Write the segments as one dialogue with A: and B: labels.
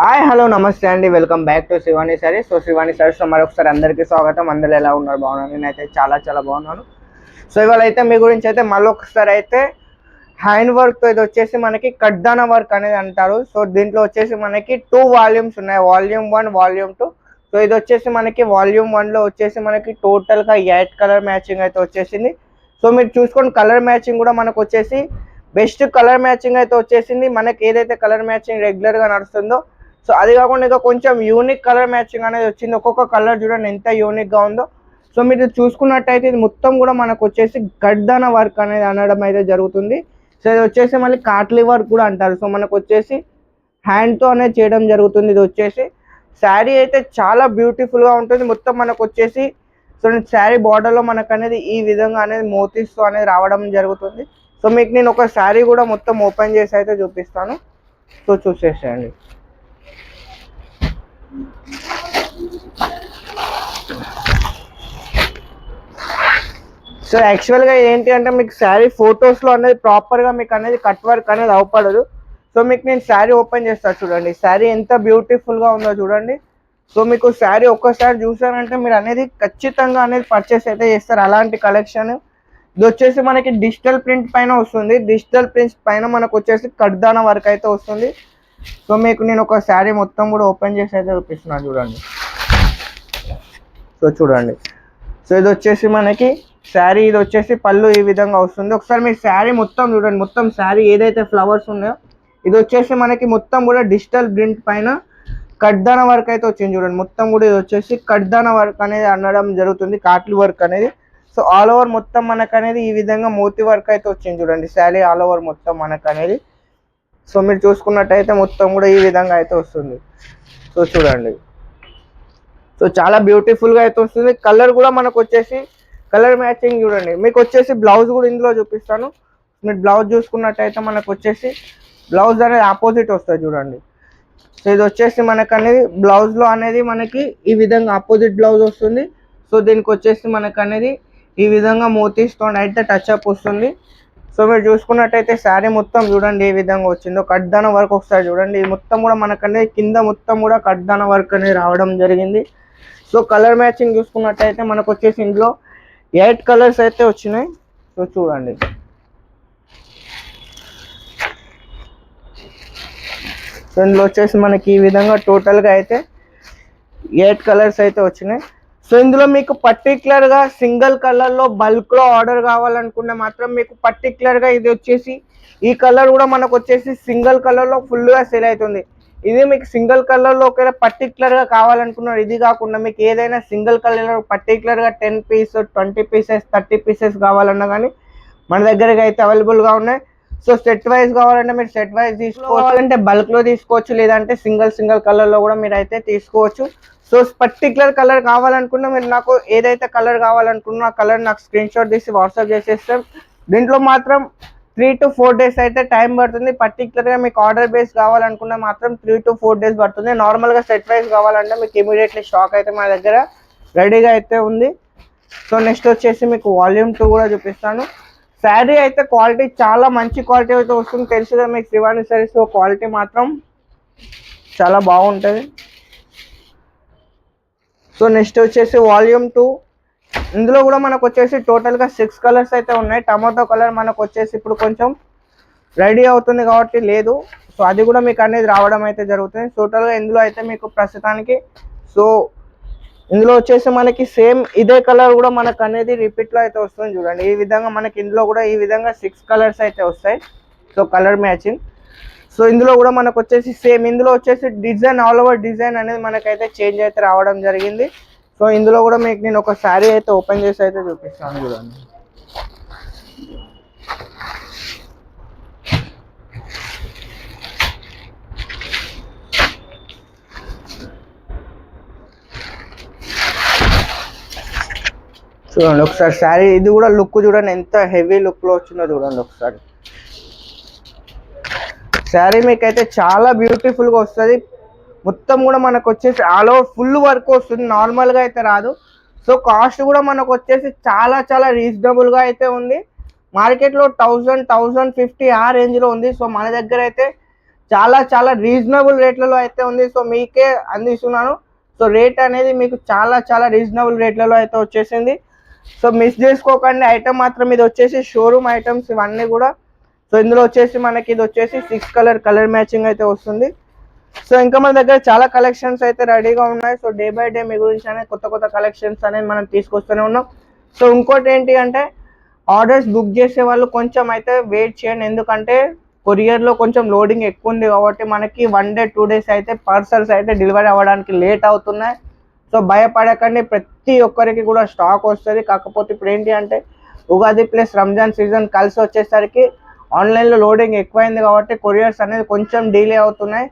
A: Hi hello నమస్తే అండి, welcome back to Shivani sarees. So Shivani సారీస్లో మరొకసారి అందరికీ స్వాగతం. అందరూ ఎలా ఉన్నారు? బాగున్నాను. నేనైతే చాలా బాగున్నాను. సో ఇవాళ అయితే మీ గురించి అయితే మళ్ళీ ఒకసారి అయితే హ్యాండ్ వర్క్ ఇది వచ్చేసి మనకి కడ్దానా వర్క్ అనేది అంటారు. సో దీంట్లో వచ్చేసి మనకి 2 వాల్యూమ్స్ ఉన్నాయి, వాల్యూమ్ 1 వాల్యూమ్ 2. సో ఇది వచ్చేసి మనకి వాల్యూమ్ 1లో వచ్చేసి మనకి టోటల్గా 8 కలర్ మ్యాచింగ్ అయితే వచ్చేసింది. సో మీరు చూసుకోండి, కలర్ మ్యాచింగ్ కూడా మనకు వచ్చేసి బెస్ట్ కలర్ మ్యాచింగ్ అయితే వచ్చేసింది. మనకి ఏదైతే కలర్ మ్యాచింగ్ రెగ్యులర్గా నడుస్తుందో సో అది కాకుండా ఇంకా కొంచెం యూనిక్ కలర్ మ్యాచింగ్ అనేది వచ్చింది. ఒక్కొక్క కలర్ చూడండి ఎంత యూనిక్గా ఉందో. సో మీరు చూసుకున్నట్టయితే ఇది మొత్తం కూడా మనకు వచ్చేసి గడ్దాన వర్క్ అనేది అనడం అయితే జరుగుతుంది. సో ఇది వచ్చేసి మళ్ళీ కాట్లీ వర్క్ కూడా అంటారు. సో మనకు వచ్చేసి హ్యాండ్తో అనేది చేయడం జరుగుతుంది. ఇది వచ్చేసి శారీ అయితే చాలా బ్యూటిఫుల్గా ఉంటుంది. మొత్తం మనకు వచ్చేసి సో శారీ బార్డర్లో మనకు అనేది ఈ విధంగా అనేది మోతీస్తో అనేది రావడం జరుగుతుంది. సో మీకు నేను ఒక శారీ కూడా మొత్తం ఓపెన్ చేసి అయితే చూపిస్తాను. సో చూసేసేయండి. సో యాక్చువల్గా ఏంటి అంటే మీకు శారీ ఫొటోస్లో అనేది ప్రాపర్గా మీకు అనేది కట్ వర్క్ అనేది అవపడదు. సో మీకు నేను శారీ ఓపెన్ చేస్తాను చూడండి. శారీ ఎంత బ్యూటిఫుల్గా ఉందో చూడండి. సో మీకు శారీ ఒక్కసారి చూసారంటే మీరు అనేది ఖచ్చితంగా అనేది పర్చేస్ అయితే చేస్తారు. అలాంటి కలెక్షన్ ఇది వచ్చేసి మనకి డిజిటల్ ప్రింట్ పైన వస్తుంది. డిజిటల్ ప్రింట్ పైన మనకు వచ్చేసి కడ్దానా వర్క్ అయితే వస్తుంది. సో మీకు నేను ఒక శారీ మొత్తం కూడా ఓపెన్ చేసి అయితే చూపిస్తున్నాను చూడండి. సో చూడండి, సో ఇది వచ్చేసి మనకి శారీ, ఇది వచ్చేసి పళ్ళు ఈ విధంగా వస్తుంది. ఒకసారి మీరు శారీ మొత్తం చూడండి. మొత్తం శారీ ఏదైతే ఫ్లవర్స్ ఉన్నాయో ఇది వచ్చేసి మనకి మొత్తం కూడా డిజిటల్ ప్రింట్ పైన కడ్దానా వర్క్ అయితే వచ్చింది చూడండి. మొత్తం కూడా ఇది వచ్చేసి కడ్దానా వర్క్ అనేది అనడం జరుగుతుంది, కాట్లీ వర్క్ అనేది. సో ఆల్ ఓవర్ మొత్తం మనకు అనేది ఈ విధంగా మోతీ వర్క్ అయితే వచ్చింది చూడండి. శారీ ఆల్ ఓవర్ మొత్తం మనకు అనేది సో మీరు చూసుకున్నట్టయితే మొత్తం కూడా ఈ విధంగా అయితే వస్తుంది. సో చూడండి, సో చాలా బ్యూటిఫుల్గా అయితే వస్తుంది. కలర్ కూడా మనకు వచ్చేసి కలర్ మ్యాచింగ్ చూడండి. మీకు వచ్చేసి బ్లౌజ్ కూడా ఇందులో చూపిస్తాను. మీరు బ్లౌజ్ చూసుకున్నట్టయితే మనకు వచ్చేసి బ్లౌజ్ అనేది ఆపోజిట్ వస్తుంది చూడండి. సో ఇది వచ్చేసి మనకు అనేది బ్లౌజ్లో అనేది మనకి ఈ విధంగా ఆపోజిట్ బ్లౌజ్ వస్తుంది. సో దీనికి వచ్చేసి మనకు అనేది ఈ విధంగా మోతీస్తో అయితే టచ్ అప్ వస్తుంది. సో మీరు చూసుకున్నట్టయితే శారీ మొత్తం చూడండి ఏ విధంగా వచ్చిందో. కడ్దానా వర్క్ ఒకసారి చూడండి. ఇది మొత్తం కూడా మనకు అనేది కింద మొత్తం కూడా కడ్దానా వర్క్ అనేది రావడం జరిగింది. సో కలర్ మ్యాచింగ్ చూసుకున్నట్టయితే మనకు వచ్చేసి ఇందులో 8 కలర్స్ అయితే వచ్చినాయి. సో చూడండి, సో ఇందులో వచ్చేసి మనకి ఈ విధంగా టోటల్గా అయితే 8 కలర్స్ అయితే వచ్చినాయి. సో ఇందులో మీకు పర్టికులర్గా సింగిల్ కలర్లో బల్క్లో ఆర్డర్ కావాలనుకుంటే మాత్రం మీకు పర్టికులర్గా ఇది వచ్చేసి ఈ కలర్ కూడా మనకు వచ్చేసి సింగిల్ కలర్లో ఫుల్గా సేల్ అవుతుంది. ఇది మీకు సింగిల్ కలర్లో ఒకవేళ పర్టికులర్గా కావాలనుకున్నారు, ఇది కాకుండా మీకు ఏదైనా సింగిల్ కలర్ పర్టికులర్గా 10 పీస్ 20 పీసెస్ 30 పీసెస్ కావాలన్నా కానీ మన దగ్గరగా అయితే అవైలబుల్గా ఉన్నాయి. సో సెట్ వైజ్ కావాలంటే మీరు సెట్ వైజ్ తీసుకోవాలంటే బల్క్లో తీసుకోవచ్చు, లేదంటే సింగిల్ కలర్లో కూడా మీరు అయితే తీసుకోవచ్చు. సో పర్టికులర్ కలర్ కావాలనుకున్నా మీరు నాకు ఏదైతే కలర్ కావాలనుకున్నా ఆ కలర్ నాకు స్క్రీన్ షాట్ తీసి వాట్సాప్ చేసేస్తాం. దీంట్లో మాత్రం 3 to 4 days అయితే టైం పడుతుంది. పర్టికులర్గా మీకు ఆర్డర్ బేస్ కావాలనుకున్నా మాత్రం 3 to 4 days పడుతుంది. నార్మల్గా సెట్ వైజ్ కావాలంటే మీకు ఇమీడియట్లీ స్టాక్ అయితే మా దగ్గర రెడీగా అయితే ఉంది. సో నెక్స్ట్ వచ్చేసి మీకు వాల్యూమ్ 2 కూడా చూపిస్తాను. శారీ అయితే క్వాలిటీ చాలా మంచి క్వాలిటీ అయితే వస్తుంది. తెలుసుగా మీకు శివాని సారీస్ క్వాలిటీ మాత్రం చాలా బాగుంటుంది. సో నెక్స్ట్ వచ్చేసి వాల్యూమ్ 2. ఇందులో కూడా మనకు వచ్చేసి టోటల్గా 6 కలర్స్ అయితే ఉన్నాయి. టమాటో కలర్ మనకు వచ్చేసి ఇప్పుడు కొంచెం రెడీ అవుతుంది కాబట్టి లేదు. సో అది కూడా మీకు అనేది రావడం అయితే జరుగుతుంది. టోటల్గా ఇందులో అయితే మీకు ప్రస్తుతానికి సో ఇందులో వచ్చేసి మనకి సేమ్ ఇదే కలర్ కూడా మనకు అనేది రిపీట్లో అయితే వస్తుంది చూడండి. ఈ విధంగా మనకి ఇందులో కూడా ఈ విధంగా 6 కలర్స్ అయితే వస్తాయి. So colour matching. సో ఇందులో కూడా మనకు వచ్చేసి సేమ్ ఇందులో వచ్చేసి డిజైన్ ఆల్ ఓవర్ డిజైన్ అనేది మనకైతే చేంజ్ అయితే రావడం జరిగింది. సో ఇందులో కూడా మీకు నేను ఒక శారీ అయితే ఓపెన్ చేసి అయితే చూపిస్తాను చూడండి. చూడండి ఒకసారి శారీ, ఇది కూడా లుక్ చూడండి ఎంత హెవీ లుక్లో వచ్చిందో చూడండి ఒకసారి. శారీ మీకైతే చాలా బ్యూటిఫుల్గా వస్తుంది. మొత్తం కూడా మనకు వచ్చేసి ఆల్ ఓవర్ ఫుల్ వర్క్ వస్తుంది, నార్మల్గా అయితే రాదు. సో కాస్ట్ కూడా మనకు వచ్చేసి చాలా రీజనబుల్గా అయితే ఉంది. మార్కెట్లో 1000-1050 ఆ రేంజ్లో ఉంది. సో మన దగ్గర అయితే చాలా చాలా రీజనబుల్ రేట్లలో అయితే ఉంది. సో మీకే అందిస్తున్నాను. సో రేట్ అనేది మీకు చాలా చాలా రీజనబుల్ రేట్లలో అయితే వచ్చేసింది. సో మిస్ చేసుకోకండి. ఐటమ్ మాత్రం ఇది వచ్చేసి షోరూమ్ ఐటమ్స్ ఇవన్నీ కూడా. సో ఇందులో వచ్చేసి మనకి ఇది వచ్చేసి 6 కలర్ మ్యాచింగ్ అయితే వస్తుంది. సో ఇంకా మన దగ్గర చాలా కలెక్షన్స్ అయితే రెడీగా ఉన్నాయి. సో డే బై డే మీ గురించి అనేది కొత్త కలెక్షన్స్ అనేది మనం తీసుకొస్తూనే ఉన్నాం. సో ఇంకోటి ఏంటి అంటే ఆర్డర్స్ బుక్ చేసే వాళ్ళు కొంచెం అయితే వెయిట్ చేయండి. ఎందుకంటే కొరియర్లో కొంచెం లోడింగ్ ఎక్కువ ఉంది కాబట్టి మనకి 1 డే 2 డేస్ అయితే పార్సల్స్ అయితే డెలివరీ అవ్వడానికి లేట్ అవుతున్నాయి. సో భయపడకండి, ప్రతి ఒక్కరికి కూడా స్టాక్ వస్తుంది. కాకపోతే ఇప్పుడు ఏంటి అంటే ఉగాది ప్లస్ రంజాన్ సీజన్ కలిసి వచ్చేసరికి ఆన్లైన్లో లోడింగ్ ఎక్కువైంది కాబట్టి కొరియర్స్ అనేది కొంచెం డిలే అవుతున్నాయి.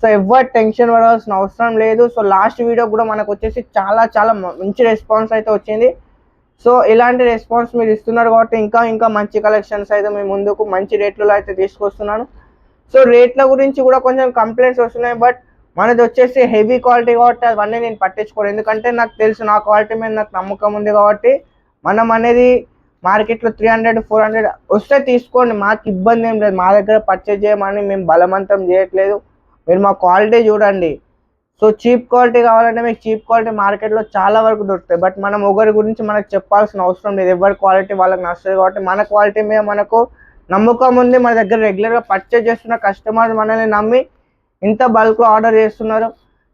A: సో ఎవరు టెన్షన్ పడాల్సిన అవసరం లేదు. సో లాస్ట్ వీడియో కూడా మనకు వచ్చేసి చాలా మంచి రెస్పాన్స్ అయితే వచ్చింది. సో ఇలాంటి రెస్పాన్స్ మీరు ఇస్తున్నారు కాబట్టి ఇంకా మంచి కలెక్షన్స్ అయితే మీ ముందుకు మంచి రేట్లలో అయితే తీసుకొస్తున్నాను. సో రేట్ల గురించి కూడా కొంచెం కంప్లైంట్స్ వస్తున్నాయి. బట్ మనది వచ్చేసి హెవీ క్వాలిటీ కాబట్టి అవన్నీ నేను పట్టించుకోను. ఎందుకంటే నాకు తెలుసు, నా క్వాలిటీ మీద నాకు నమ్మకం ఉంది కాబట్టి మనం అనేది మార్కెట్లో 300-400 వస్తే తీసుకోండి, మాకు ఇబ్బంది ఏం లేదు. మా దగ్గర పర్చేజ్ చేయమని మేము బలవంతం చేయట్లేదు. మీరు మా క్వాలిటీ చూడండి. సో చీప్ క్వాలిటీ కావాలంటే మీకు చీప్ క్వాలిటీ మార్కెట్లో చాలా వరకు దొరుకుతాయి. బట్ మనం ఒకరి గురించి మనకు చెప్పాల్సిన అవసరం లేదు. ఎవరి క్వాలిటీ వాళ్ళకి నచ్చదు కాబట్టి మన క్వాలిటీ మీద మనకు నమ్మకం ఉంది. మన దగ్గర రెగ్యులర్గా పర్చేజ్ చేస్తున్న కస్టమర్స్ మనల్ని నమ్మి ఇంత బల్క్లో ఆర్డర్ చేస్తున్నారు.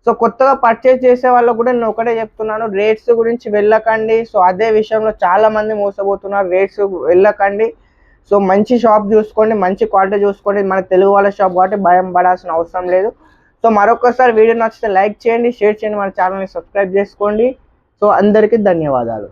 A: సో కొత్తగా పర్చేజ్ చేసే వాళ్ళకు కూడా నేను ఒకటే చెప్తున్నాను, రేట్స్ గురించి వెళ్ళకండి. సో అదే విషయంలో చాలామంది మోసపోతున్నారు. రేట్స్ వెళ్ళకండి. సో మంచి షాప్ చూసుకోండి, మంచి క్వాలిటీ చూసుకోండి. మన తెలుగు వాళ్ళ షాప్ కాబట్టి భయం పడాల్సిన అవసరం లేదు. సో మరొకసారి వీడియో నచ్చితే లైక్ చేయండి, షేర్ చేయండి, మన ఛానల్ని సబ్స్క్రైబ్ చేసుకోండి. సో అందరికీ ధన్యవాదాలు.